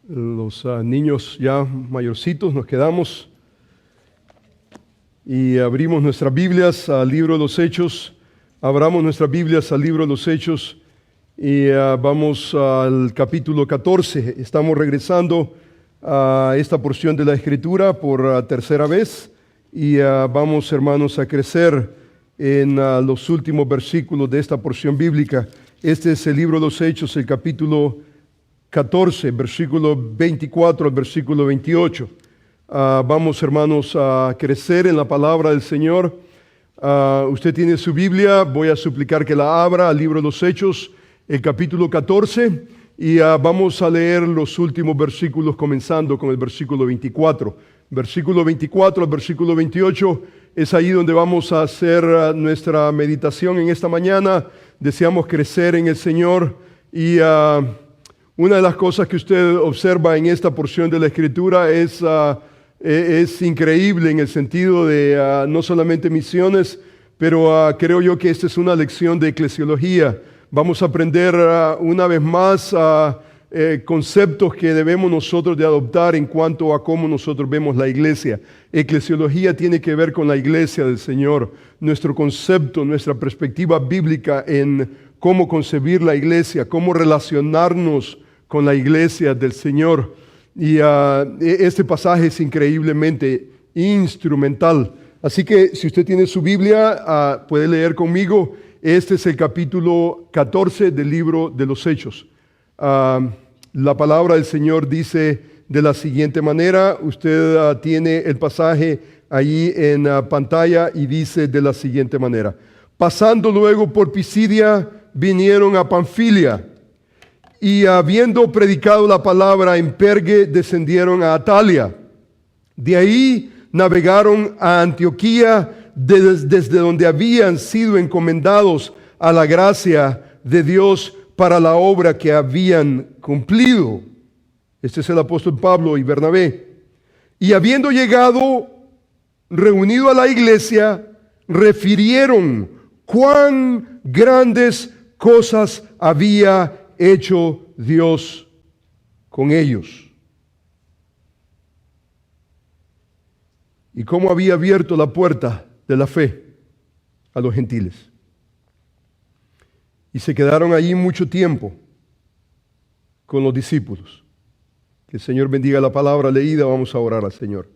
Los niños ya mayorcitos nos quedamos y abrimos nuestras Biblias al libro de los Hechos. Abramos nuestras Biblias al libro de los Hechos y vamos al capítulo 14. Estamos regresando a esta porción de la Escritura por tercera vez y vamos, hermanos, a crecer en los últimos versículos de esta porción bíblica. Este es el libro de los Hechos, el capítulo 14, versículo 24 al versículo 28. Vamos, hermanos, a crecer en la palabra del Señor. Usted tiene su Biblia, voy a suplicar que la abra al libro de los Hechos, el capítulo 14, y vamos a leer los últimos versículos comenzando con el versículo 24. Versículo 24 al versículo 28 es ahí donde vamos a hacer nuestra meditación en esta mañana. Deseamos crecer en el Señor y una de las cosas que usted observa en esta porción de la Escritura es increíble en el sentido de no solamente misiones, pero creo yo que esta es una lección de eclesiología. Vamos a aprender una vez más conceptos que debemos nosotros de adoptar en cuanto a cómo nosotros vemos la iglesia. Eclesiología tiene que ver con la iglesia del Señor, nuestro concepto, nuestra perspectiva bíblica en cómo concebir la iglesia, cómo relacionarnos con la iglesia del Señor. Y este pasaje es increíblemente instrumental. Así que si usted tiene su Biblia, puede leer conmigo. Este es el capítulo 14 del libro de los Hechos. La palabra del Señor dice de la siguiente manera. Usted tiene el pasaje ahí en pantalla y dice de la siguiente manera. Pasando luego por Pisidia, vinieron a Panfilia. Y habiendo predicado la palabra en Perge, descendieron a Atalia. De ahí navegaron a Antioquía, desde donde habían sido encomendados a la gracia de Dios para la obra que habían cumplido. Este es el apóstol Pablo y Bernabé. Y habiendo llegado, reunido a la iglesia, refirieron cuán grandes cosas había hecho Dios con ellos y cómo había abierto la puerta de la fe a los gentiles. Y se quedaron allí mucho tiempo con los discípulos. Que el Señor bendiga la palabra leída. Vamos a orar al Señor.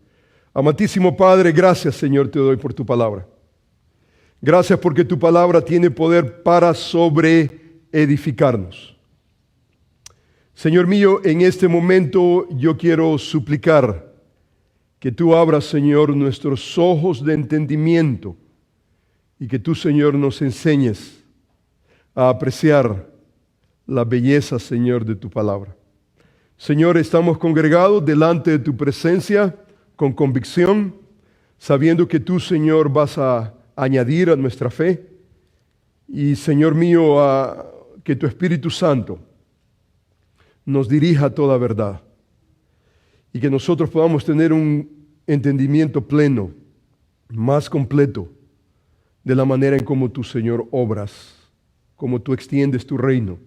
Amantísimo Padre, gracias, Señor, te doy por tu palabra. Gracias porque tu palabra tiene poder para sobreedificarnos. Señor mío, en este momento yo quiero suplicar que tú abras, Señor, nuestros ojos de entendimiento y que tú, Señor, nos enseñes a apreciar la belleza, Señor, de tu palabra. Señor, estamos congregados delante de tu presencia con convicción, sabiendo que tú, Señor, vas a añadir a nuestra fe y, Señor mío, que tu Espíritu Santo nos dirija a toda verdad y que nosotros podamos tener un entendimiento pleno, más completo, de la manera en cómo tú, Señor, obras, cómo tú extiendes tu reino.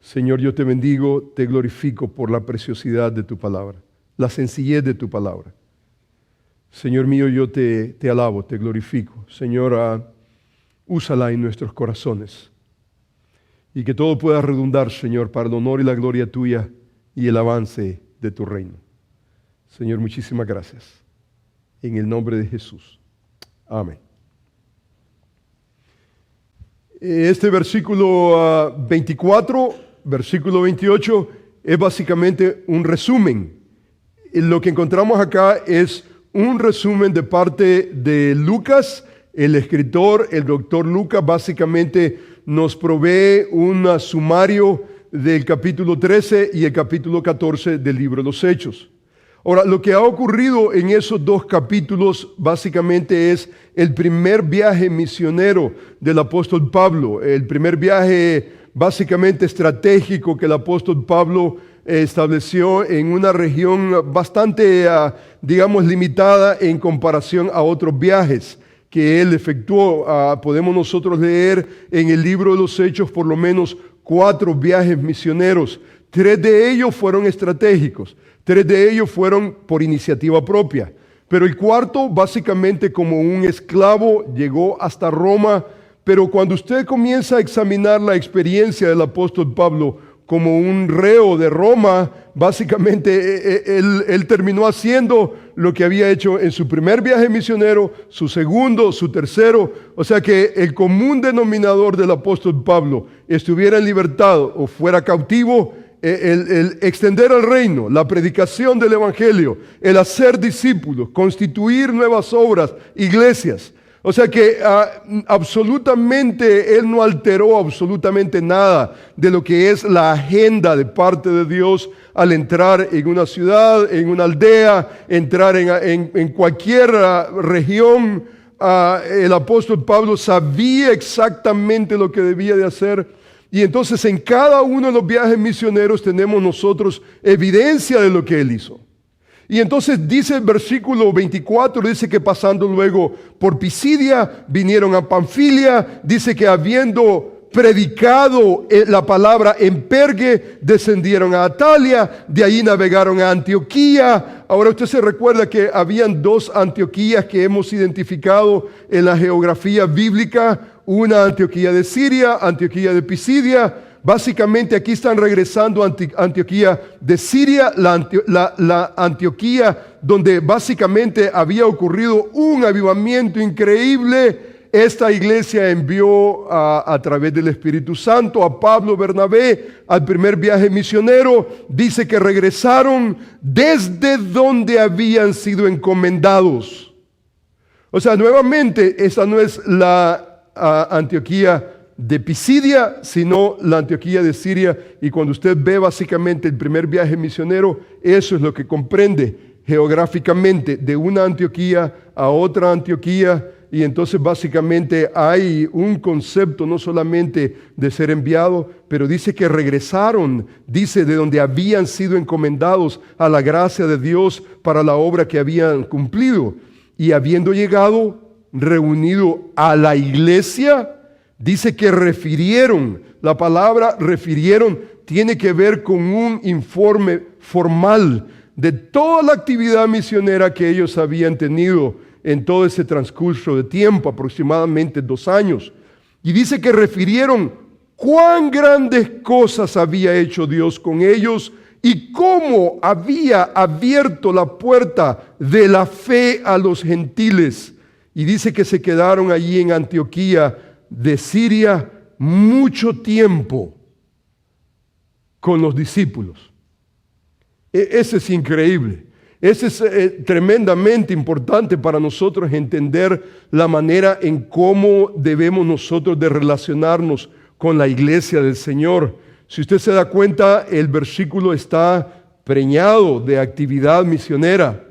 Señor, yo te bendigo, te glorifico por la preciosidad de tu palabra, la sencillez de tu palabra. Señor mío, yo te alabo, te glorifico. Señor, úsala en nuestros corazones. Y que todo pueda redundar, Señor, para el honor y la gloria tuya y el avance de tu reino. Señor, muchísimas gracias. En el nombre de Jesús. Amén. Este versículo 24, versículo 28, es básicamente un resumen. Lo que encontramos acá es un resumen de parte de Lucas. El escritor, el doctor Lucas, básicamente nos provee un sumario del capítulo 13 y el capítulo 14 del libro de los Hechos. Ahora, lo que ha ocurrido en esos dos capítulos básicamente es el primer viaje misionero del apóstol Pablo, el primer viaje básicamente estratégico que el apóstol Pablo estableció en una región bastante, digamos, limitada en comparación a otros viajes que él efectuó. Podemos nosotros leer en el libro de los Hechos por lo menos 4 viajes misioneros. 3 de ellos fueron estratégicos, 3 de ellos fueron por iniciativa propia. Pero el cuarto, básicamente como un esclavo, llegó hasta Roma. Pero cuando usted comienza a examinar la experiencia del apóstol Pablo como un reo de Roma, básicamente él terminó haciendo lo que había hecho en su primer viaje misionero, su segundo, su tercero. O sea que el común denominador del apóstol Pablo estuviera en libertad o fuera cautivo, el extender el reino, la predicación del evangelio, el hacer discípulos, constituir nuevas obras, iglesias. O sea que absolutamente él no alteró absolutamente nada de lo que es la agenda de parte de Dios al entrar en una ciudad, en una aldea, entrar en cualquier región. El apóstol Pablo sabía exactamente lo que debía de hacer. Y entonces en cada uno de los viajes misioneros tenemos nosotros evidencia de lo que él hizo. Y entonces dice el versículo 24, dice que pasando luego por Pisidia, vinieron a Panfilia, dice que habiendo predicado la palabra en Pergue, descendieron a Atalia, de ahí navegaron a Antioquía. Ahora usted se recuerda que habían 2 Antioquías que hemos identificado en la geografía bíblica, una Antioquía de Siria, Antioquía de Pisidia. Básicamente aquí están regresando a Antioquía de Siria, la Antioquía donde básicamente había ocurrido un avivamiento increíble. Esta iglesia envió a través del Espíritu Santo a Pablo, Bernabé al primer viaje misionero. Dice que regresaron desde donde habían sido encomendados. O sea, nuevamente, esta no es la Antioquía de Pisidia, sino la Antioquía de Siria. Y cuando usted ve básicamente el primer viaje misionero, eso es lo que comprende geográficamente, de una Antioquía a otra Antioquía. Y entonces básicamente hay un concepto no solamente de ser enviado, pero dice que regresaron, dice de donde habían sido encomendados a la gracia de Dios para la obra que habían cumplido. Y habiendo llegado, reunido a la iglesia, dice que refirieron. La palabra refirieron tiene que ver con un informe formal de toda la actividad misionera que ellos habían tenido en todo ese transcurso de tiempo, aproximadamente 2 años. Y dice que refirieron cuán grandes cosas había hecho Dios con ellos y cómo había abierto la puerta de la fe a los gentiles. Y dice que se quedaron allí en Antioquía de Siria mucho tiempo con los discípulos. Ese es increíble. Ese es tremendamente importante para nosotros entender la manera en cómo debemos nosotros de relacionarnos con la iglesia del Señor. Si usted se da cuenta, el versículo está preñado de actividad misionera.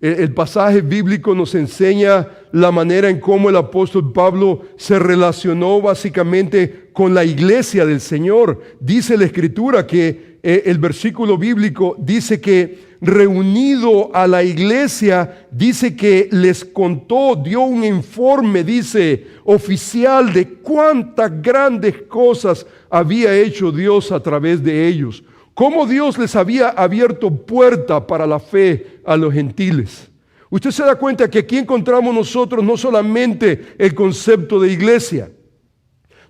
El pasaje bíblico nos enseña la manera en cómo el apóstol Pablo se relacionó básicamente con la iglesia del Señor. Dice la Escritura que el versículo bíblico dice que reunido a la iglesia, dice que les contó, dio un informe, dice, oficial de cuántas grandes cosas había hecho Dios a través de ellos. Cómo Dios les había abierto puerta para la fe a los gentiles. Usted se da cuenta que aquí encontramos nosotros no solamente el concepto de iglesia,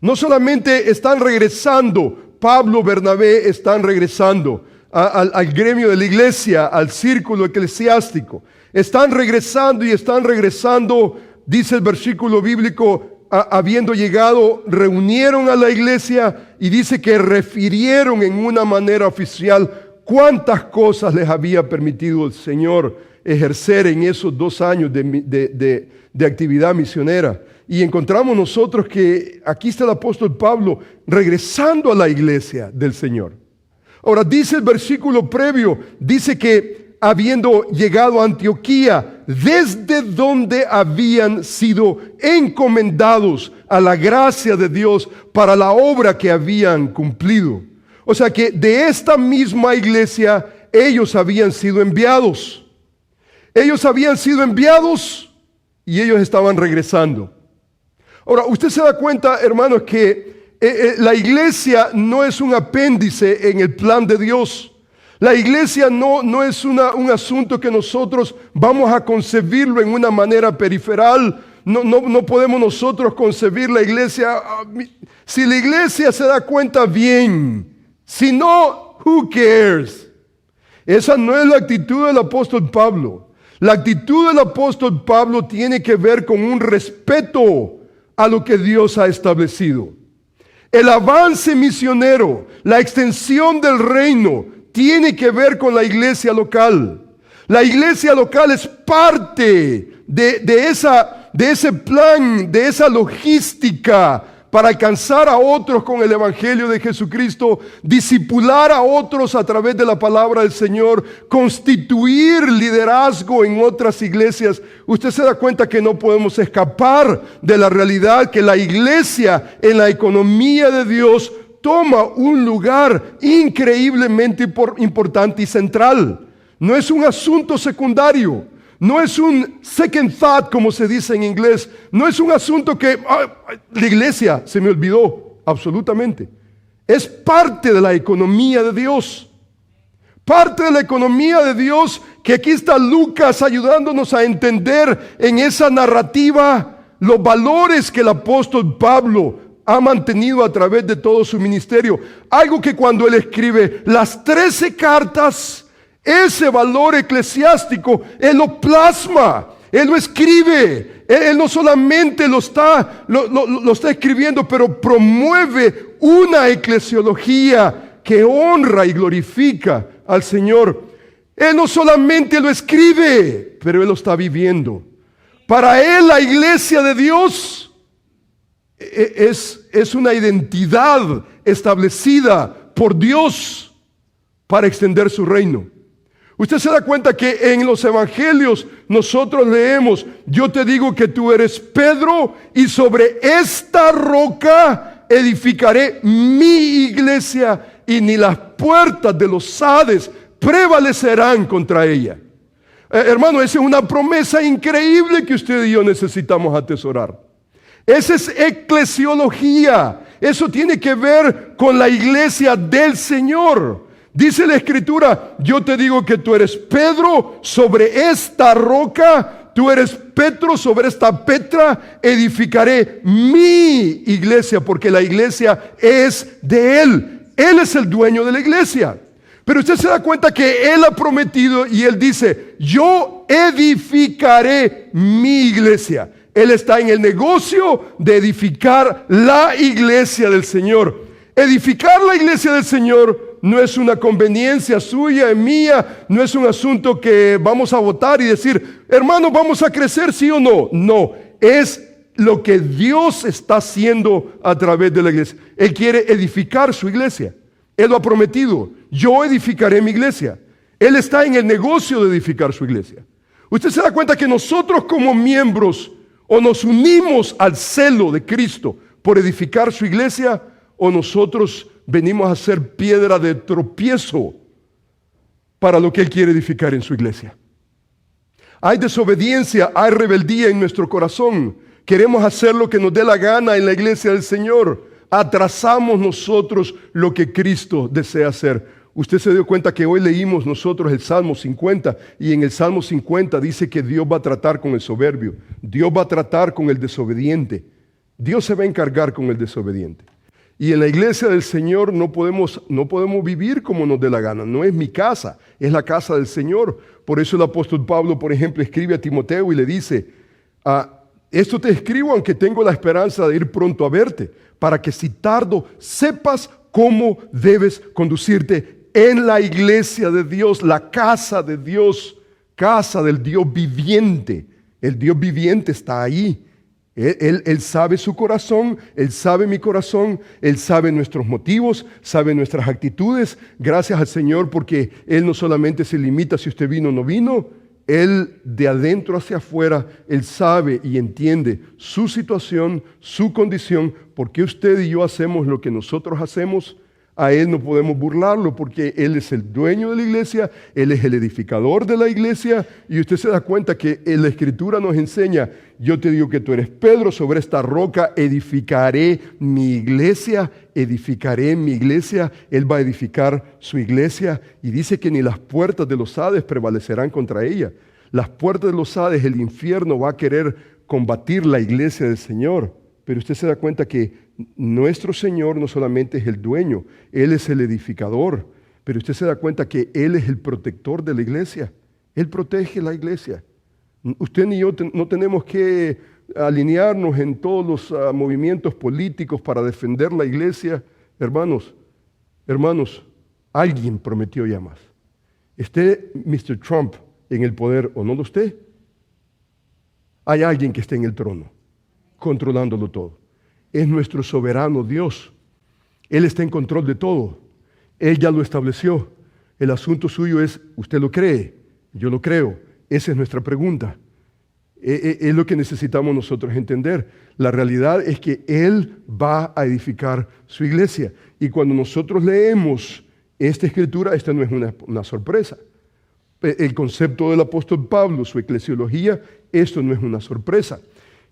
no solamente están regresando, Pablo, Bernabé están regresando al gremio de la iglesia, al círculo eclesiástico. Están regresando y están regresando, dice el versículo bíblico, habiendo llegado, reunieron a la iglesia y dice que refirieron en una manera oficial cuántas cosas les había permitido el Señor ejercer en esos 2 años de actividad misionera. Y encontramos nosotros que aquí está el apóstol Pablo regresando a la iglesia del Señor. Ahora dice el versículo previo, dice que habiendo llegado a Antioquía, desde donde habían sido encomendados a la gracia de Dios para la obra que habían cumplido. O sea que de esta misma iglesia ellos habían sido enviados. Ellos habían sido enviados y ellos estaban regresando. Ahora, usted se da cuenta, hermanos, que La iglesia no es un apéndice en el plan de Dios. La iglesia no es un asunto que nosotros vamos a concebirlo en una manera periferal. No podemos nosotros concebir la iglesia. Si la iglesia se da cuenta, bien. Si no, who cares? Esa no es la actitud del apóstol Pablo. La actitud del apóstol Pablo tiene que ver con un respeto a lo que Dios ha establecido. El avance misionero, la extensión del reino, tiene que ver con la iglesia local. La iglesia local es parte de ese plan, de esa logística para alcanzar a otros con el evangelio de Jesucristo, discipular a otros a través de la palabra del Señor, constituir liderazgo en otras iglesias. Usted se da cuenta que no podemos escapar de la realidad que la iglesia en la economía de Dios toma un lugar increíblemente importante y central. No es un asunto secundario. No es un second thought, como se dice en inglés. No es un asunto que la iglesia se me olvidó, absolutamente. Es parte de la economía de Dios. Parte de la economía de Dios que aquí está Lucas ayudándonos a entender en esa narrativa los valores que el apóstol Pablo ha mantenido a través de todo su ministerio. Algo que cuando él escribe las 13 cartas, ese valor eclesiástico, Él lo plasma, Él lo escribe. Él no solamente lo está escribiendo, pero promueve una eclesiología que honra y glorifica al Señor. Él no solamente lo escribe, pero Él lo está viviendo. Para Él la iglesia de Dios es una identidad establecida por Dios para extender su reino. Usted se da cuenta que en los evangelios nosotros leemos: yo te digo que tú eres Pedro y sobre esta roca edificaré mi iglesia y ni las puertas de los Hades prevalecerán contra ella. Hermano, esa es una promesa increíble que usted y yo necesitamos atesorar. Esa es eclesiología. Eso tiene que ver con la iglesia del Señor. Dice la Escritura: yo te digo que tú eres Pedro, sobre esta roca, tú eres Petro, sobre esta Petra, edificaré mi iglesia, porque la iglesia es de Él. Él es el dueño de la iglesia. Pero usted se da cuenta que Él ha prometido y Él dice: yo edificaré mi iglesia. Él está en el negocio de edificar la iglesia del Señor. Edificar la iglesia del Señor no es una conveniencia suya y mía, no es un asunto que vamos a votar y decir: hermano, ¿vamos a crecer, sí o no? No, es lo que Dios está haciendo a través de la iglesia. Él quiere edificar su iglesia. Él lo ha prometido: yo edificaré mi iglesia. Él está en el negocio de edificar su iglesia. Usted se da cuenta que nosotros como miembros o nos unimos al celo de Cristo por edificar su iglesia, o nosotros venimos a ser piedra de tropiezo para lo que Él quiere edificar en su iglesia. Hay desobediencia, hay rebeldía en nuestro corazón. Queremos hacer lo que nos dé la gana en la iglesia del Señor. Atrasamos nosotros lo que Cristo desea hacer. Usted se dio cuenta que hoy leímos nosotros el Salmo 50, y en el Salmo 50 dice que Dios va a tratar con el soberbio. Dios va a tratar con el desobediente. Dios se va a encargar con el desobediente. Y en la iglesia del Señor no podemos vivir como nos dé la gana. No es mi casa, es la casa del Señor. Por eso el apóstol Pablo, por ejemplo, escribe a Timoteo y le dice: esto te escribo aunque tengo la esperanza de ir pronto a verte, para que si tardo sepas cómo debes conducirte en la iglesia de Dios, la casa de Dios, casa del Dios viviente. El Dios viviente está ahí. Él sabe su corazón, Él sabe mi corazón, Él sabe nuestros motivos, sabe nuestras actitudes. Gracias al Señor, porque Él no solamente se limita si usted vino o no vino. Él de adentro hacia afuera, Él sabe y entiende su situación, su condición. ¿Por qué usted y yo hacemos lo que nosotros hacemos? A Él no podemos burlarlo porque Él es el dueño de la iglesia, Él es el edificador de la iglesia, y usted se da cuenta que en la Escritura nos enseña, yo te digo que tú eres Pedro, sobre esta roca edificaré mi iglesia, edificaré mi iglesia. Él va a edificar su iglesia y dice que ni las puertas de los Hades prevalecerán contra ella. Las puertas de los Hades, el infierno va a querer combatir la iglesia del Señor, pero usted se da cuenta que nuestro Señor no solamente es el dueño, Él es el edificador, pero usted se da cuenta que Él es el protector de la iglesia. Él protege la iglesia. Usted ni yo no tenemos que alinearnos en todos los movimientos políticos para defender la iglesia. Hermanos, alguien prometió ya más. Esté Mr. Trump en el poder o no lo esté, hay alguien que esté en el trono, controlándolo todo. Es nuestro soberano Dios. Él está en control de todo. Él ya lo estableció. El asunto suyo es, ¿usted lo cree? Yo lo creo. Esa es nuestra pregunta. Es lo que necesitamos nosotros entender. La realidad es que Él va a edificar su iglesia. Y cuando nosotros leemos esta escritura, esta no es una sorpresa. El concepto del apóstol Pablo, su eclesiología, esto no es una sorpresa.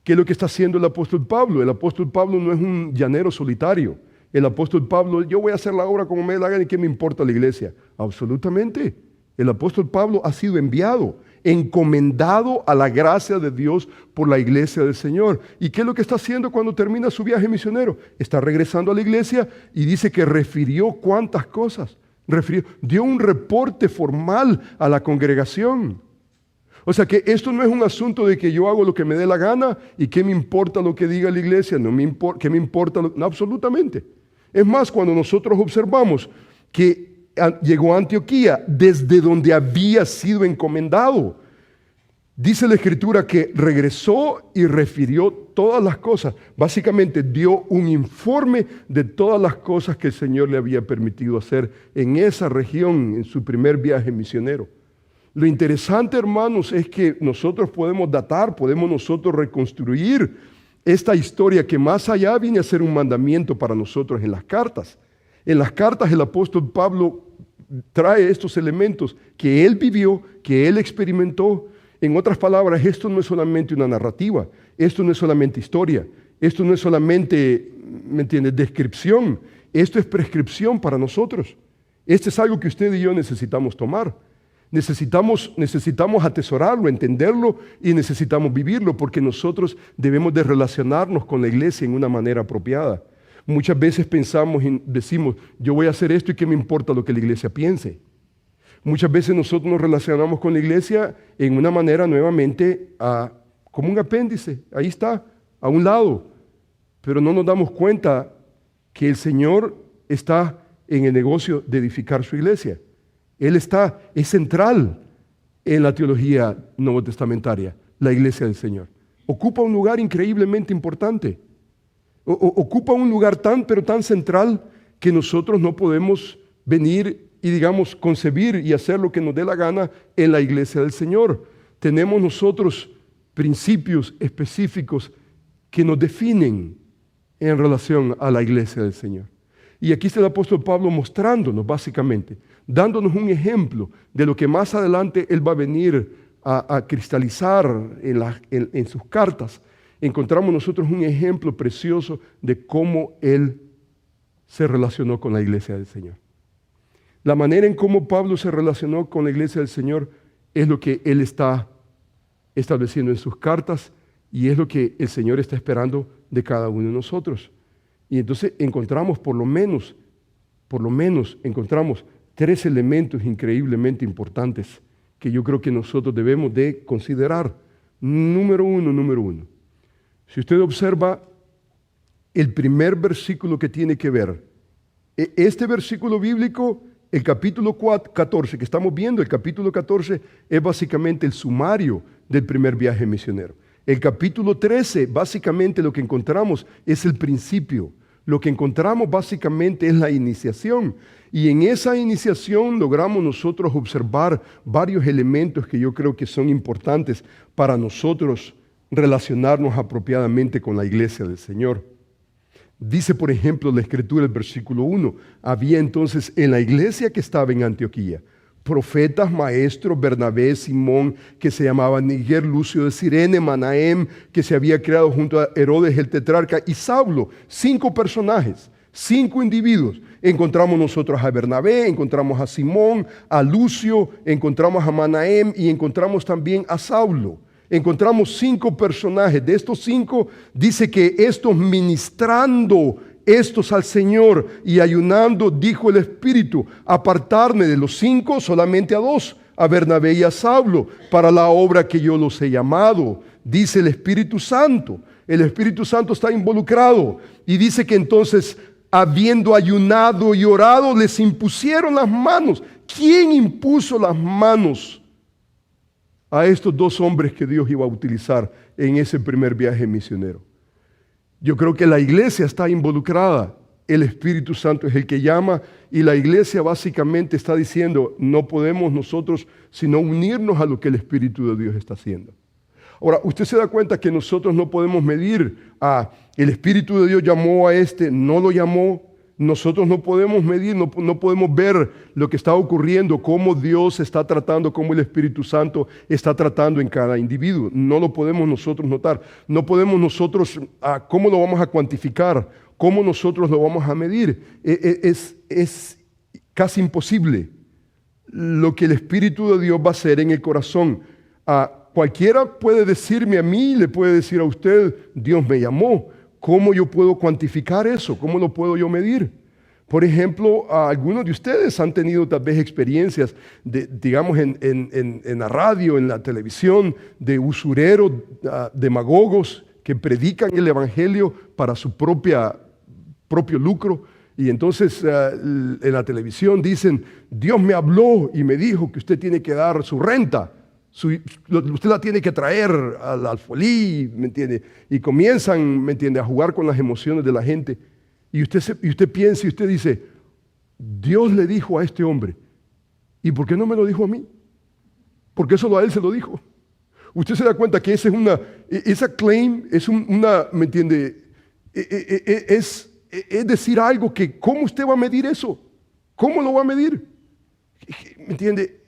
¿Qué es lo que está haciendo el apóstol Pablo? El apóstol Pablo no es un llanero solitario. El apóstol Pablo, yo voy a hacer la obra como me dé la gana y ¿qué me importa la iglesia? Absolutamente. El apóstol Pablo ha sido enviado, encomendado a la gracia de Dios por la iglesia del Señor. ¿Y qué es lo que está haciendo cuando termina su viaje misionero? Está regresando a la iglesia y dice que refirió cuántas cosas. Dio un reporte formal a la congregación. O sea que esto no es un asunto de que yo hago lo que me dé la gana y qué me importa lo que diga la iglesia, qué me importa, no, absolutamente. Es más, cuando nosotros observamos que llegó a Antioquía desde donde había sido encomendado, dice la Escritura que regresó y refirió todas las cosas. Básicamente dio un informe de todas las cosas que el Señor le había permitido hacer en esa región, en su primer viaje misionero. Lo interesante, hermanos, es que nosotros podemos datar, podemos nosotros reconstruir esta historia que más allá viene a ser un mandamiento para nosotros en las cartas. En las cartas el apóstol Pablo trae estos elementos que él vivió, que él experimentó. En otras palabras, esto no es solamente una narrativa, esto no es solamente historia, esto no es solamente, ¿me entiendes?, descripción, esto es prescripción para nosotros. Esto es algo que usted y yo necesitamos tomar. Necesitamos atesorarlo, entenderlo y necesitamos vivirlo porque nosotros debemos de relacionarnos con la iglesia en una manera apropiada. Muchas veces pensamos y decimos, yo voy a hacer esto y qué me importa lo que la iglesia piense. Muchas veces nosotros nos relacionamos con la iglesia en una manera nuevamente como un apéndice, ahí está, a un lado, pero no nos damos cuenta que el Señor está en el negocio de edificar su iglesia. Él es central en la teología novotestamentaria, la iglesia del Señor. Ocupa un lugar increíblemente importante. Ocupa un lugar pero tan central que nosotros no podemos venir y digamos concebir y hacer lo que nos dé la gana en la iglesia del Señor. Tenemos nosotros principios específicos que nos definen en relación a la iglesia del Señor. Y aquí está el apóstol Pablo mostrándonos básicamente, dándonos un ejemplo de lo que más adelante él va a venir a cristalizar en sus cartas. Encontramos nosotros un ejemplo precioso de cómo él se relacionó con la iglesia del Señor. La manera en cómo Pablo se relacionó con la iglesia del Señor es lo que él está estableciendo en sus cartas y es lo que el Señor está esperando de cada uno de nosotros. Y entonces encontramos por lo menos encontramos 3 elementos increíblemente importantes que yo creo que nosotros debemos de considerar. Número uno. Si usted observa el primer versículo que tiene que ver, este versículo bíblico, el capítulo 14 que estamos viendo, el capítulo 14 es básicamente el sumario del primer viaje misionero. El capítulo 13, básicamente lo que encontramos es el principio. Lo que encontramos básicamente es la iniciación. Y en esa iniciación logramos nosotros observar varios elementos que yo creo que son importantes para nosotros relacionarnos apropiadamente con la iglesia del Señor. Dice, por ejemplo, la Escritura, el versículo 1, había entonces en la iglesia que estaba en Antioquía profetas, maestros, Bernabé, Simón, que se llamaba Niger, Lucio de Cirene, Manahem, que se había creado junto a Herodes el tetrarca, y Saulo. 5 personajes, 5 individuos. Encontramos nosotros a Bernabé, encontramos a Simón, a Lucio, encontramos a Manahem y encontramos también a Saulo. Encontramos 5 personajes. De estos 5 dice que estos ministrando estos al Señor y ayunando, dijo el Espíritu, apartarme de los 5 solamente a 2, a Bernabé y a Saulo, para la obra que yo los he llamado. Dice el Espíritu Santo. El Espíritu Santo está involucrado. Y dice que entonces, habiendo ayunado y orado, les impusieron las manos. ¿Quién impuso las manos a estos 2 hombres que Dios iba a utilizar en ese primer viaje misionero? Yo creo que la iglesia está involucrada. El Espíritu Santo es el que llama y la iglesia básicamente está diciendo, no podemos nosotros sino unirnos a lo que el Espíritu de Dios está haciendo. Ahora, usted se da cuenta que nosotros no podemos medir, el Espíritu de Dios llamó a este, no lo llamó. Nosotros no podemos medir, no podemos ver lo que está ocurriendo, cómo Dios está tratando, cómo el Espíritu Santo está tratando en cada individuo. No lo podemos nosotros notar. No podemos nosotros, ¿cómo lo vamos a cuantificar? ¿Cómo nosotros lo vamos a medir? Es casi imposible lo que el Espíritu de Dios va a hacer en el corazón. Cualquiera puede decirme a mí, le puede decir a usted, Dios me llamó. ¿Cómo yo puedo cuantificar eso? ¿Cómo lo puedo yo medir? Por ejemplo, algunos de ustedes han tenido tal vez experiencias, digamos, en la radio, en la televisión, de usureros, demagogos que predican el Evangelio para su propio lucro. Y entonces en la televisión dicen, Dios me habló y me dijo que usted tiene que dar su renta. Usted la tiene que traer al alfolí, ¿me entiende? Y comienzan, ¿me entiende?, a jugar con las emociones de la gente. Y usted piensa y usted dice, Dios le dijo a este hombre, ¿y por qué no me lo dijo a mí? Porque solo a él se lo dijo. Usted se da cuenta que esa claim es ¿me entiende? Es decir algo que, ¿cómo usted va a medir eso? ¿Cómo lo va a medir? ¿Me entiende?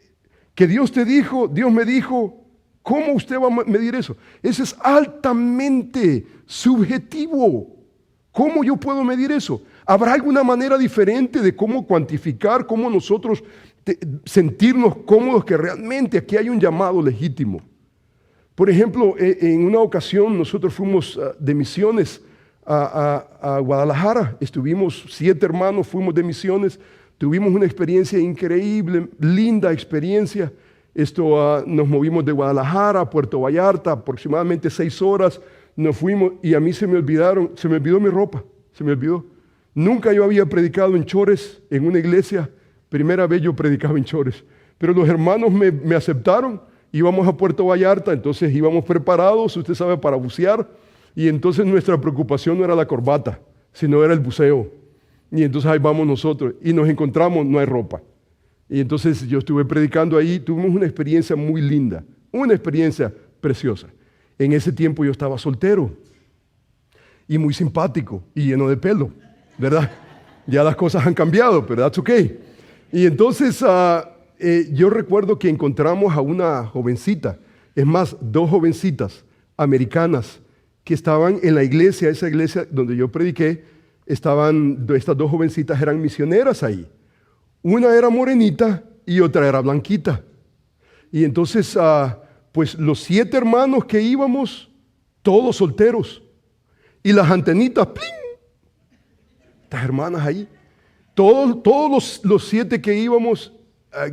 Que Dios te dijo, Dios me dijo, ¿cómo usted va a medir eso? Eso es altamente subjetivo. ¿Cómo yo puedo medir eso? ¿Habrá alguna manera diferente de cómo cuantificar, cómo nosotros sentirnos cómodos que realmente aquí hay un llamado legítimo? Por ejemplo, en una ocasión nosotros fuimos de misiones a Guadalajara. Estuvimos 7 hermanos, fuimos de misiones. Tuvimos una experiencia increíble, linda experiencia. Nos movimos de Guadalajara a Puerto Vallarta, aproximadamente 6 horas. Nos fuimos y a mí se me olvidó mi ropa, se me olvidó. Nunca yo había predicado en chores en una iglesia. Primera vez yo predicaba en chores. Pero los hermanos me aceptaron. Íbamos a Puerto Vallarta, entonces íbamos preparados, usted sabe, para bucear. Y entonces nuestra preocupación no era la corbata, sino era el buceo. Y entonces ahí vamos nosotros y nos encontramos, no hay ropa. Y entonces yo estuve predicando ahí, tuvimos una experiencia muy linda, una experiencia preciosa. En ese tiempo yo estaba soltero y muy simpático y lleno de pelo, ¿verdad? Ya las cosas han cambiado, pero that's okay. Y entonces yo recuerdo que encontramos a una jovencita, es más, 2 jovencitas americanas que estaban en la iglesia, esa iglesia donde yo prediqué. Estas 2 jovencitas eran misioneras ahí. Una era morenita y otra era blanquita. Y entonces, pues los 7 hermanos que íbamos, todos solteros. Y las antenitas, ¡pling! Estas hermanas ahí. Todos los 7 que íbamos,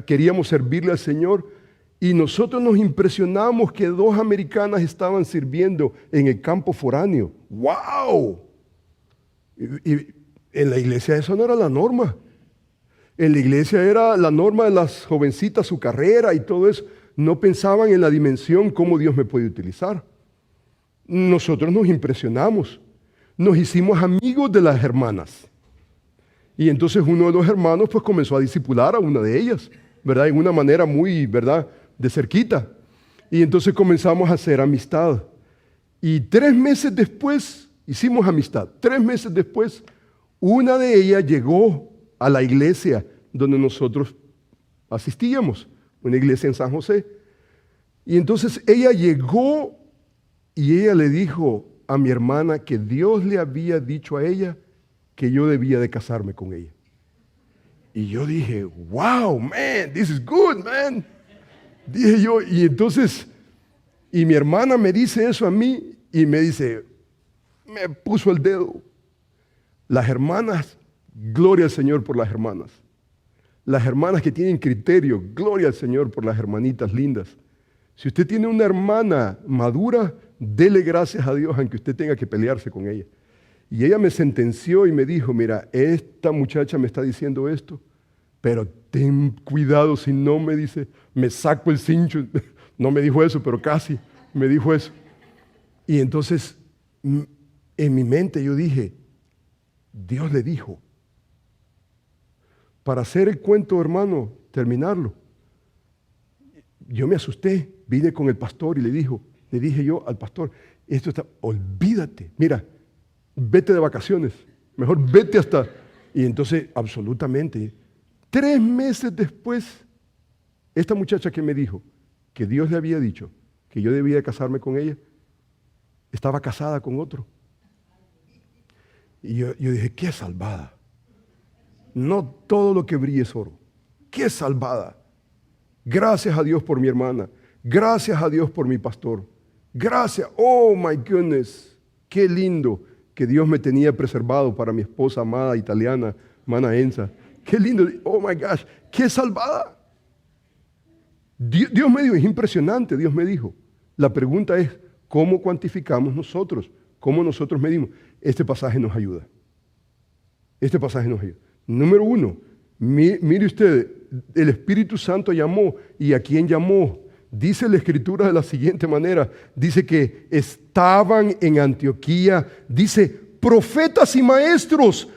queríamos servirle al Señor. Y nosotros nos impresionamos que 2 americanas estaban sirviendo en el campo foráneo. ¡Wow! Y en la iglesia eso no era la norma. En la iglesia era la norma de las jovencitas, su carrera y todo eso. No pensaban en la dimensión cómo Dios me puede utilizar. Nosotros nos impresionamos. Nos hicimos amigos de las hermanas. Y entonces uno de los hermanos pues comenzó a discipular a una de ellas, ¿verdad? En una manera muy, ¿verdad?, de cerquita. Y entonces comenzamos a hacer amistad. Y 3 meses después Hicimos amistad. 3 meses después, una de ellas llegó a la iglesia donde nosotros asistíamos, una iglesia en San José. Y entonces ella llegó y ella le dijo a mi hermana que Dios le había dicho a ella que yo debía de casarme con ella. Y yo dije, wow, man, this is good, man. Dije yo, y entonces, y mi hermana me dice eso a mí y me dice, me puso el dedo. Las hermanas, gloria al Señor por las hermanas. Las hermanas que tienen criterio, gloria al Señor por las hermanitas lindas. Si usted tiene una hermana madura, dele gracias a Dios aunque usted tenga que pelearse con ella. Y ella me sentenció y me dijo, mira, esta muchacha me está diciendo esto, pero ten cuidado si no me dice, me saco el cincho. No me dijo eso, pero casi me dijo eso. Y entonces, en mi mente yo dije, Dios le dijo. Para hacer el cuento, hermano, terminarlo, yo me asusté, vine con el pastor y le dije yo al pastor, esto está, olvídate, mira, vete de vacaciones, mejor vete hasta. Y entonces, absolutamente, 3 meses después, esta muchacha que me dijo que Dios le había dicho que yo debía casarme con ella, estaba casada con otro. Y yo dije, qué salvada. No todo lo que brilla es oro. Qué salvada. Gracias a Dios por mi hermana. Gracias a Dios por mi pastor. Gracias. Oh my goodness. Qué lindo que Dios me tenía preservado para mi esposa amada italiana, Mana Enza. Qué lindo. Oh my gosh. Qué salvada. Dios me dijo, es impresionante. Dios me dijo. La pregunta es, ¿cómo cuantificamos nosotros? ¿Cómo nosotros medimos? Este pasaje nos ayuda. Este pasaje nos ayuda. Número 1, mire usted, el Espíritu Santo llamó. ¿Y a quién llamó? Dice la Escritura de la siguiente manera. Dice que estaban en Antioquía. Dice, profetas y maestros.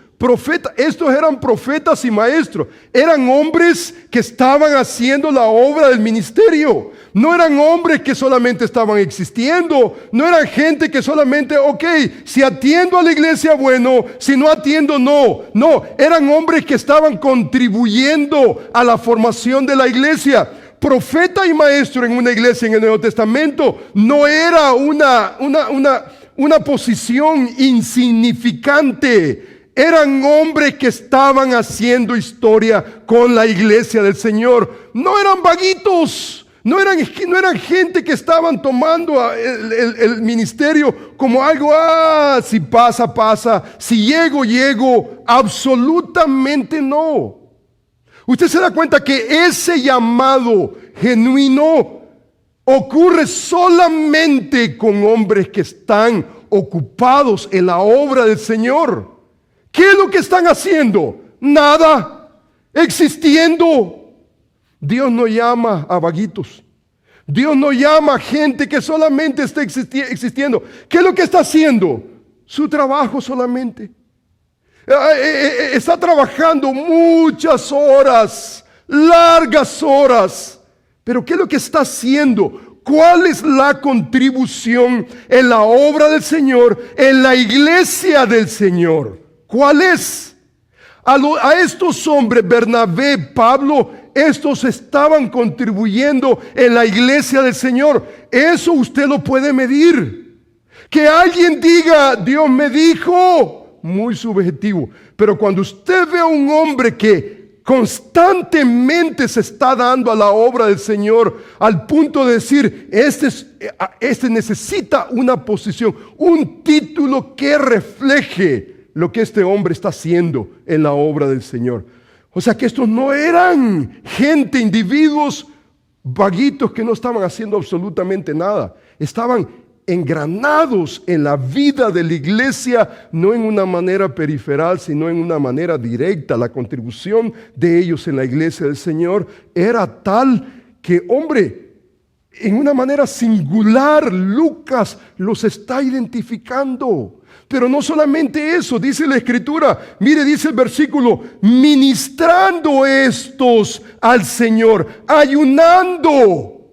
Estos eran profetas y maestros. Eran hombres que estaban haciendo la obra del ministerio. No eran hombres que solamente estaban existiendo. No eran gente que solamente, ok, si atiendo a la iglesia, bueno, si no atiendo, no. No, eran hombres que estaban contribuyendo a la formación de la iglesia. Profeta y maestro en una iglesia en el Nuevo Testamento no era una posición insignificante. Eran hombres que estaban haciendo historia con la iglesia del Señor. No eran vaguitos. No eran gente que estaban tomando el ministerio como algo, si pasa, pasa. Si llego. Absolutamente no. Usted se da cuenta que ese llamado genuino ocurre solamente con hombres que están ocupados en la obra del Señor. ¿Qué es lo que están haciendo? Nada. Existiendo. Dios no llama a vaguitos. Dios no llama a gente que solamente está existiendo. ¿Qué es lo que está haciendo? Su trabajo solamente. Está trabajando muchas horas, largas horas. Pero ¿qué es lo que está haciendo? ¿Cuál es la contribución en la obra del Señor, en la iglesia del Señor? ¿Cuál es? A estos hombres, Bernabé, Pablo, estos estaban contribuyendo en la iglesia del Señor. Eso usted lo puede medir. Que alguien diga, Dios me dijo, muy subjetivo. Pero cuando usted ve a un hombre que constantemente se está dando a la obra del Señor, al punto de decir, este necesita una posición, un título que refleje lo que este hombre está haciendo en la obra del Señor. O sea que estos no eran gente, individuos vaguitos que no estaban haciendo absolutamente nada. Estaban engranados en la vida de la iglesia, no en una manera periferal, sino en una manera directa. La contribución de ellos en la iglesia del Señor era tal que, hombre, en una manera singular, Lucas los está identificando. Pero no solamente eso, dice la Escritura, mire, dice el versículo, ministrando estos al Señor, ayunando.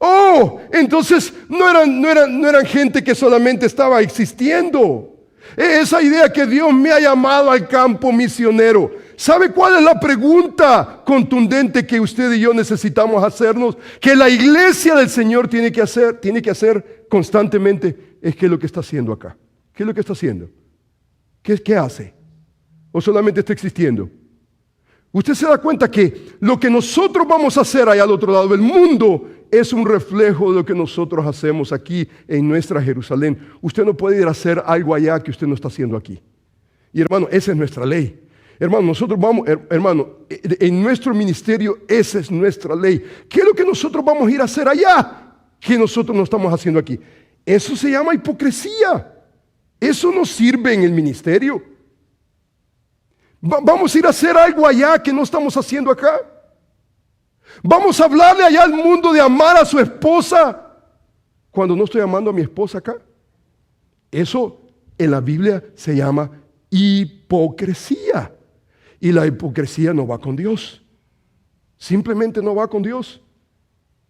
Oh, entonces no eran gente que solamente estaba existiendo. Esa idea que Dios me ha llamado al campo misionero. ¿Sabe cuál es la pregunta contundente que usted y yo necesitamos hacernos? Que la iglesia del Señor tiene que hacer constantemente. ¿Qué es lo que está haciendo acá? ¿Qué es lo que está haciendo? ¿Qué hace? ¿O solamente está existiendo? Usted se da cuenta que lo que nosotros vamos a hacer allá al otro lado del mundo es un reflejo de lo que nosotros hacemos aquí en nuestra Jerusalén. Usted no puede ir a hacer algo allá que usted no está haciendo aquí. Y hermano, esa es nuestra ley. Hermano, nosotros vamos, hermano, en nuestro ministerio esa es nuestra ley. ¿Qué es lo que nosotros vamos a ir a hacer allá que nosotros no estamos haciendo aquí? Eso se llama hipocresía. Eso no sirve en el ministerio. Vamos a ir a hacer algo allá que no estamos haciendo acá. Vamos a hablarle allá al mundo de amar a su esposa cuando no estoy amando a mi esposa acá. Eso en la Biblia se llama hipocresía. Y la hipocresía no va con Dios. Simplemente no va con Dios.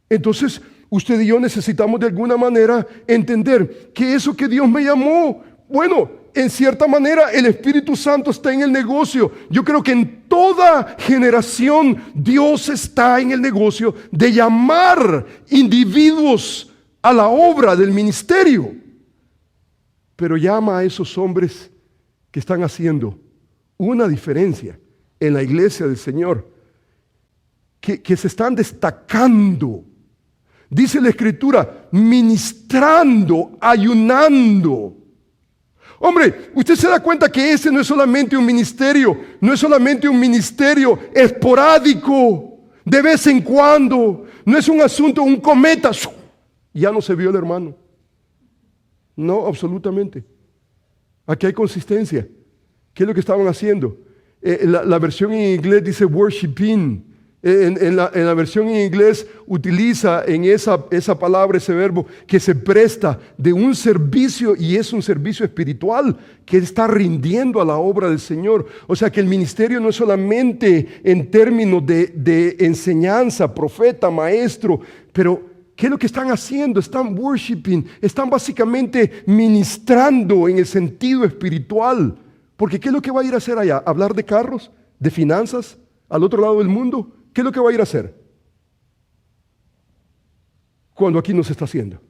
Entonces, usted y yo necesitamos de alguna manera entender que eso que Dios me llamó, bueno, en cierta manera el Espíritu Santo está en el negocio. Yo creo que en toda generación Dios está en el negocio de llamar individuos a la obra del ministerio. Pero llama a esos hombres que están haciendo una diferencia en la iglesia del Señor, que se están destacando. Dice la Escritura, ministrando, ayunando. Hombre, usted se da cuenta que ese no es solamente un ministerio, no es solamente un ministerio esporádico, de vez en cuando, no es un asunto, un cometa, ya no se vio el hermano. No, absolutamente. Aquí hay consistencia. ¿Qué es lo que estaban haciendo? La versión en inglés dice worshiping. En la versión en inglés utiliza en esa palabra, ese verbo, que se presta de un servicio, y es un servicio espiritual que está rindiendo a la obra del Señor. O sea que el ministerio no es solamente en términos de enseñanza, profeta, maestro, pero ¿qué es lo que están haciendo? Están worshiping, están básicamente ministrando en el sentido espiritual. Porque ¿qué es lo que va a ir a hacer allá? ¿Hablar de carros? ¿De finanzas? ¿Al otro lado del mundo? ¿Qué es lo que va a ir a hacer? Cuando aquí no se está haciendo.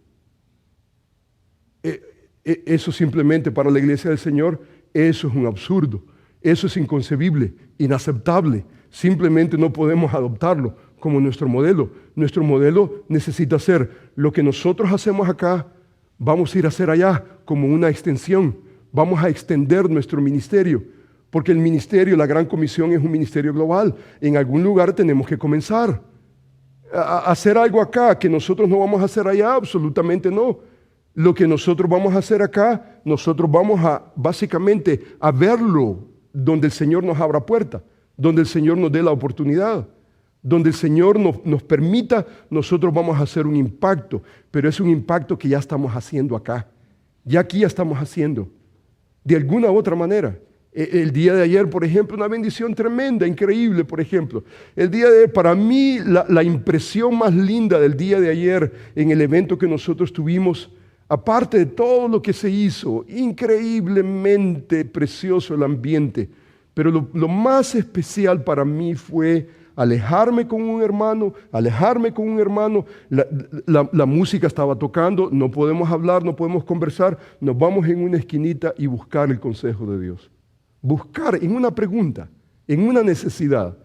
Eso simplemente para la iglesia del Señor, eso es un absurdo. Eso es inconcebible, inaceptable. Simplemente no podemos adoptarlo como nuestro modelo. Nuestro modelo necesita ser lo que nosotros hacemos acá, vamos a ir a hacer allá como una extensión. Vamos a extender nuestro ministerio, porque el ministerio, la Gran Comisión es un ministerio global. En algún lugar tenemos que comenzar a hacer algo acá que nosotros no vamos a hacer allá, absolutamente no. Lo que nosotros vamos a hacer acá, nosotros vamos a básicamente a verlo donde el Señor nos abra puerta, donde el Señor nos dé la oportunidad, donde el Señor nos permita, nosotros vamos a hacer un impacto, pero es un impacto que ya estamos haciendo acá. Ya aquí ya estamos haciendo. De alguna u otra manera. El día de ayer, por ejemplo, una bendición tremenda, increíble, por ejemplo. El día de ayer, para mí, la impresión más linda del día de ayer en el evento que nosotros tuvimos, aparte de todo lo que se hizo, increíblemente precioso el ambiente, pero lo más especial para mí fue alejarme con un hermano. La música estaba tocando, no podemos hablar, no podemos conversar, nos vamos en una esquinita y buscar el consejo de Dios. Buscar en una pregunta, en una necesidad,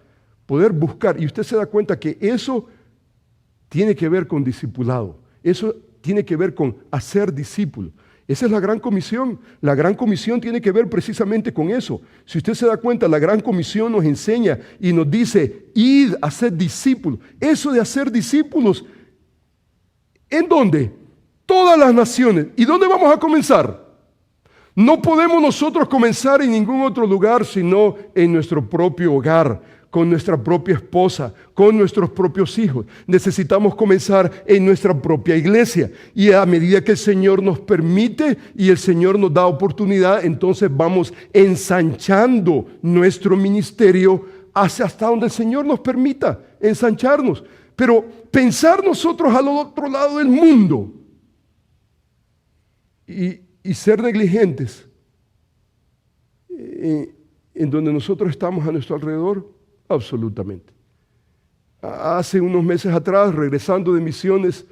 poder buscar. Y usted se da cuenta que eso tiene que ver con discipulado, eso tiene que ver con hacer discípulo. Esa es la Gran Comisión. La Gran Comisión tiene que ver precisamente con eso. Si usted se da cuenta, la Gran Comisión nos enseña y nos dice, id a ser discípulos. Eso de hacer discípulos, ¿en dónde? Todas las naciones. ¿Y dónde vamos a comenzar? No podemos nosotros comenzar en ningún otro lugar sino en nuestro propio hogar, con nuestra propia esposa, con nuestros propios hijos. Necesitamos comenzar en nuestra propia iglesia. Y a medida que el Señor nos permite y el Señor nos da oportunidad, entonces vamos ensanchando nuestro ministerio hasta donde el Señor nos permita ensancharnos. Pero pensar nosotros al otro lado del mundo y ser negligentes en donde nosotros estamos a nuestro alrededor? Absolutamente. Hace unos meses atrás, regresando de misiones,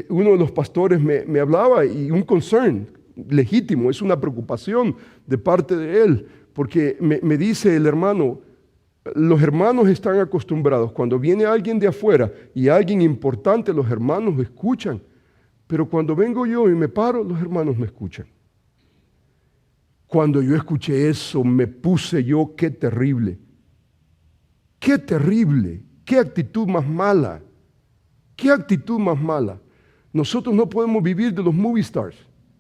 uno de los pastores me hablaba, y un concern legítimo, es una preocupación de parte de él, porque me dice el hermano, los hermanos están acostumbrados, cuando viene alguien de afuera y alguien importante, los hermanos escuchan, pero cuando vengo yo y me paro, los hermanos no escuchan. Cuando yo escuché eso, me puse yo, qué terrible, qué actitud más mala, qué actitud más mala. Nosotros no podemos vivir de los movie stars,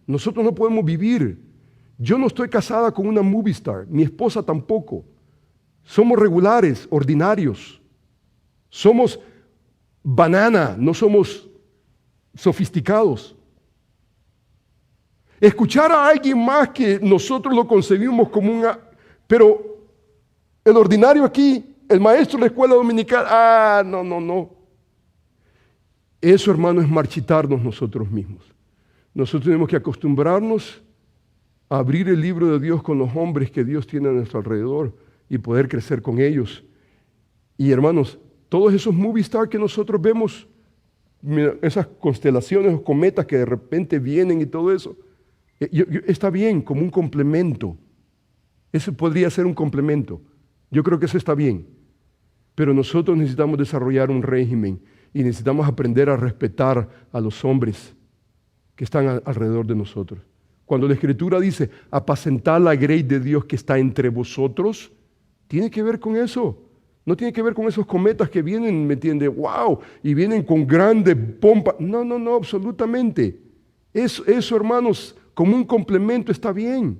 nosotros no podemos vivir. Yo no estoy casada con una movie star, mi esposa tampoco. Somos regulares, ordinarios. Somos banana, no somos sofisticados. Escuchar a alguien más que nosotros lo concebimos como una... Pero el ordinario aquí, el maestro de la escuela dominical, no. Eso, hermano, es marchitarnos nosotros mismos. Nosotros tenemos que acostumbrarnos a abrir el libro de Dios con los hombres que Dios tiene a nuestro alrededor y poder crecer con ellos. Y hermanos, todos esos movie stars que nosotros vemos, esas constelaciones o cometas que de repente vienen y todo eso, está bien como un complemento. Eso podría ser un complemento. Yo creo que eso está bien. Pero nosotros necesitamos desarrollar un régimen y necesitamos aprender a respetar a los hombres que están alrededor de nosotros. Cuando la Escritura dice, apacentad la grey de Dios que está entre vosotros, tiene que ver con eso. No tiene que ver con esos cometas que vienen, ¿me entiende? ¡Wow! Y vienen con grande pompa. No, absolutamente. Eso, hermanos, como un complemento está bien.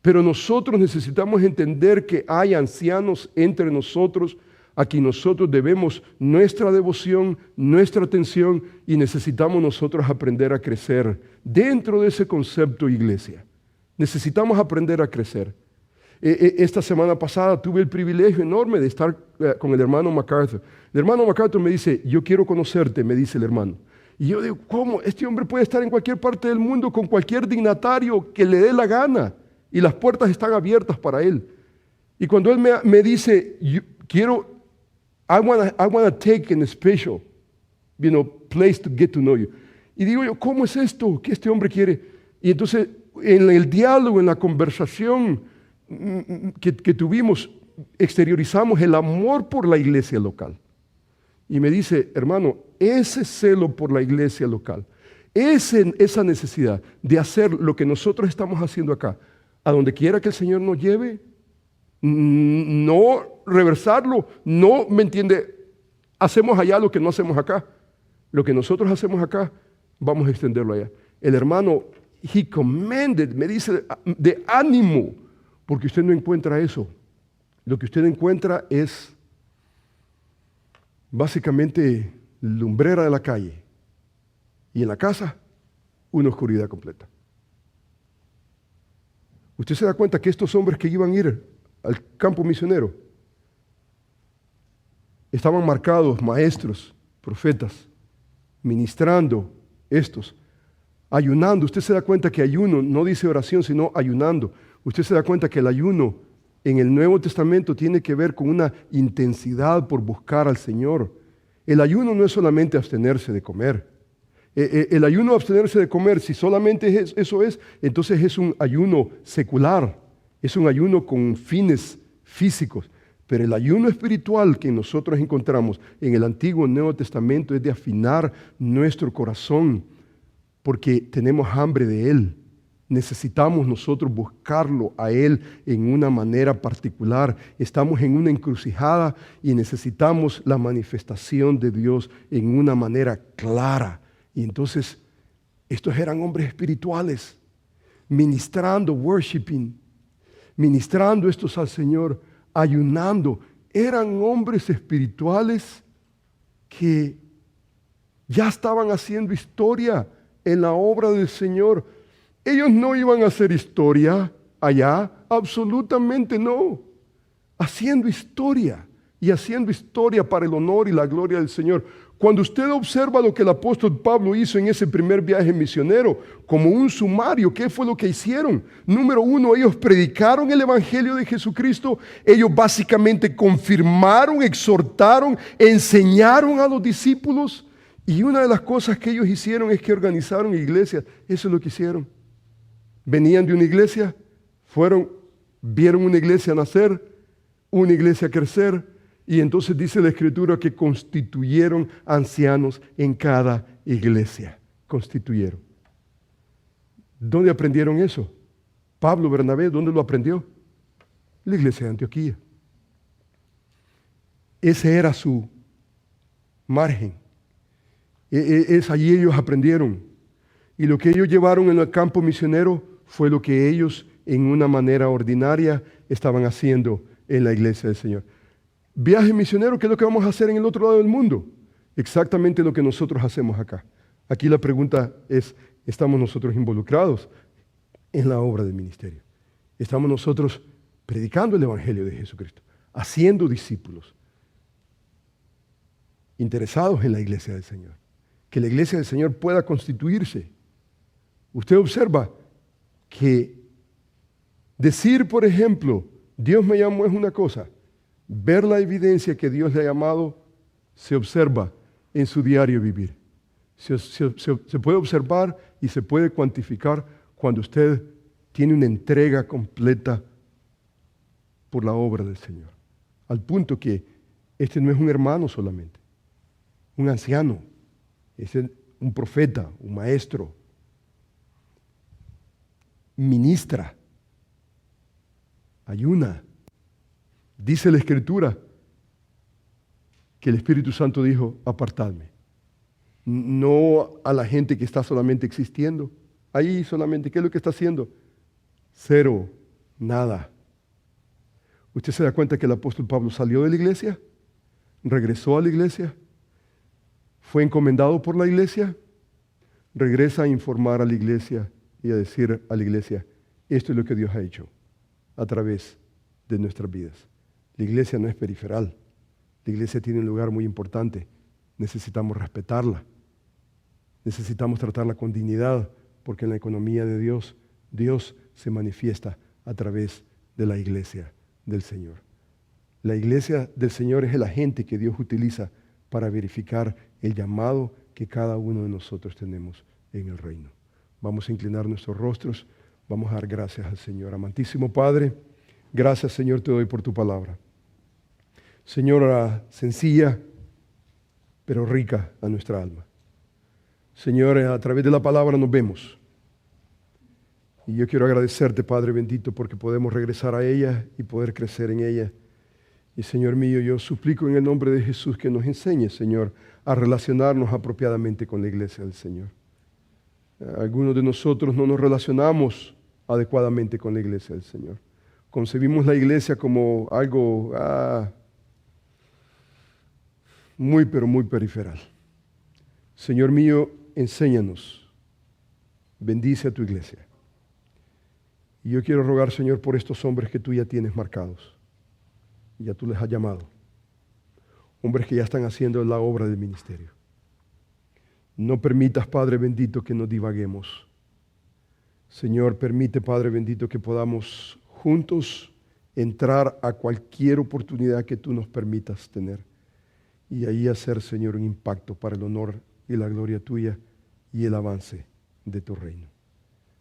Pero nosotros necesitamos entender que hay ancianos entre nosotros a quien nosotros debemos nuestra devoción, nuestra atención, y necesitamos nosotros aprender a crecer dentro de ese concepto, iglesia. Necesitamos aprender a crecer. Esta semana pasada tuve el privilegio enorme de estar con el hermano MacArthur. El hermano MacArthur me dice, yo quiero conocerte, me dice el hermano. Y yo digo, ¿cómo? Este hombre puede estar en cualquier parte del mundo con cualquier dignatario que le dé la gana. Y las puertas están abiertas para él. Y cuando él me dice, I want to take a special, place to get to know you. Y digo yo, ¿cómo es esto que este hombre quiere? Y entonces, en el diálogo, en la conversación que tuvimos, exteriorizamos el amor por la iglesia local. Y me dice, hermano, ese celo por la iglesia local, esa necesidad de hacer lo que nosotros estamos haciendo acá, a donde quiera que el Señor nos lleve, no reversarlo, no, ¿me entiende? Hacemos allá lo que no hacemos acá. Lo que nosotros hacemos acá, vamos a extenderlo allá. El hermano, he commended, me dice de ánimo, porque usted no encuentra eso. Lo que usted encuentra es básicamente lumbrera de la calle y en la casa una oscuridad completa. Usted se da cuenta que estos hombres que iban a ir al campo misionero estaban marcados, maestros, profetas, ministrando estos, ayunando. Usted se da cuenta que ayuno no dice oración, sino ayunando. Usted se da cuenta que el ayuno en el Nuevo Testamento tiene que ver con una intensidad por buscar al Señor. El ayuno no es solamente abstenerse de comer. El ayuno, abstenerse de comer, si solamente eso es, entonces es un ayuno secular, es un ayuno con fines físicos. Pero el ayuno espiritual que nosotros encontramos en el Antiguo y Nuevo Testamento es de afinar nuestro corazón, porque tenemos hambre de Él. Necesitamos nosotros buscarlo a Él en una manera particular. Estamos en una encrucijada y necesitamos la manifestación de Dios en una manera clara. Y entonces, estos eran hombres espirituales, ministrando, worshiping, ministrando estos al Señor, ayunando. Eran hombres espirituales que ya estaban haciendo historia en la obra del Señor. Ellos no iban a hacer historia allá, absolutamente no. Haciendo historia y haciendo historia para el honor y la gloria del Señor. Cuando usted observa lo que el apóstol Pablo hizo en ese primer viaje misionero, como un sumario, ¿qué fue lo que hicieron? Número uno, ellos predicaron el evangelio de Jesucristo. Ellos básicamente confirmaron, exhortaron, enseñaron a los discípulos. Y una de las cosas que ellos hicieron es que organizaron iglesias. Eso es lo que hicieron. Venían de una iglesia, vieron una iglesia nacer, una iglesia crecer. Y entonces dice la Escritura que constituyeron ancianos en cada iglesia. Constituyeron. ¿Dónde aprendieron eso? Pablo, Bernabé, ¿dónde lo aprendió? La iglesia de Antioquía. Ese era su margen. Es allí ellos aprendieron. Y lo que ellos llevaron en el campo misionero fue lo que ellos en una manera ordinaria estaban haciendo en la iglesia del Señor. Viaje misionero, ¿qué es lo que vamos a hacer en el otro lado del mundo? Exactamente lo que nosotros hacemos acá. Aquí la pregunta es, ¿estamos nosotros involucrados en la obra del ministerio? ¿Estamos nosotros predicando el evangelio de Jesucristo? Haciendo discípulos. Interesados en la iglesia del Señor. Que la iglesia del Señor pueda constituirse. Usted observa que decir, por ejemplo, Dios me llamó es una cosa. Ver la evidencia que Dios le ha llamado se observa en su diario vivir. Se puede observar y se puede cuantificar cuando usted tiene una entrega completa por la obra del Señor. Al punto que este no es un hermano solamente, un anciano, es un profeta, un maestro, ministra, ayuna. Dice la Escritura que el Espíritu Santo dijo, apartadme. No a la gente que está solamente existiendo. Ahí solamente, ¿qué es lo que está haciendo? Cero, nada. ¿Usted se da cuenta que el apóstol Pablo salió de la iglesia? Regresó a la iglesia. Fue encomendado por la iglesia. Regresa a informar a la iglesia y a decir a la iglesia, esto es lo que Dios ha hecho a través de nuestras vidas. La iglesia no es periferal. La iglesia tiene un lugar muy importante. Necesitamos respetarla. Necesitamos tratarla con dignidad, porque en la economía de Dios, Dios se manifiesta a través de la iglesia del Señor. La iglesia del Señor es el agente que Dios utiliza para verificar el llamado que cada uno de nosotros tenemos en el reino. Vamos a inclinar nuestros rostros. Vamos a dar gracias al Señor. Amantísimo Padre, gracias, Señor, te doy por tu palabra. Señor, sencilla, pero rica a nuestra alma. Señor, a través de la palabra nos vemos. Y yo quiero agradecerte, Padre bendito, porque podemos regresar a ella y poder crecer en ella. Y Señor mío, yo suplico en el nombre de Jesús que nos enseñes, Señor, a relacionarnos apropiadamente con la iglesia del Señor. Algunos de nosotros no nos relacionamos adecuadamente con la iglesia del Señor. Concebimos la iglesia como algo muy, pero muy periferal. Señor mío, enséñanos. Bendice a tu iglesia. Y yo quiero rogar, Señor, por estos hombres que tú ya tienes marcados. Ya tú les has llamado. Hombres que ya están haciendo la obra del ministerio. No permitas, Padre bendito, que nos divaguemos. Señor, permite, Padre bendito, que podamos juntos entrar a cualquier oportunidad que tú nos permitas tener. Y ahí hacer, Señor, un impacto para el honor y la gloria tuya y el avance de tu reino.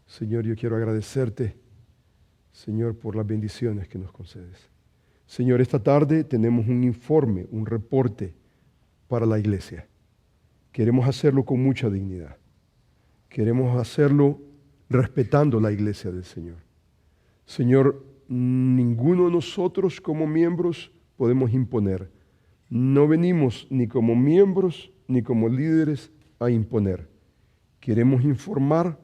Señor, yo quiero agradecerte, Señor, por las bendiciones que nos concedes. Señor, esta tarde tenemos un informe, un reporte para la iglesia. Queremos hacerlo con mucha dignidad. Queremos hacerlo respetando la iglesia del Señor. Señor, ninguno de nosotros como miembros podemos imponer. No venimos ni como miembros ni como líderes a imponer. Queremos informar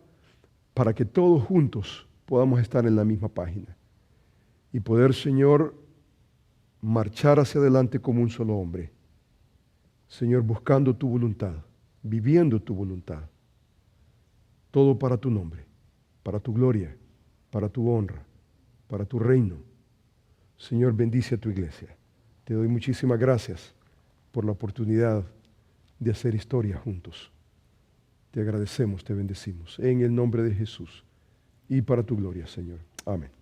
para que todos juntos podamos estar en la misma página y poder, Señor, marchar hacia adelante como un solo hombre. Señor, buscando tu voluntad, viviendo tu voluntad. Todo para tu nombre, para tu gloria, para tu honra, para tu reino. Señor, bendice a tu iglesia. Te doy muchísimas gracias por la oportunidad de hacer historia juntos. Te agradecemos, te bendecimos, en el nombre de Jesús y para tu gloria, Señor. Amén.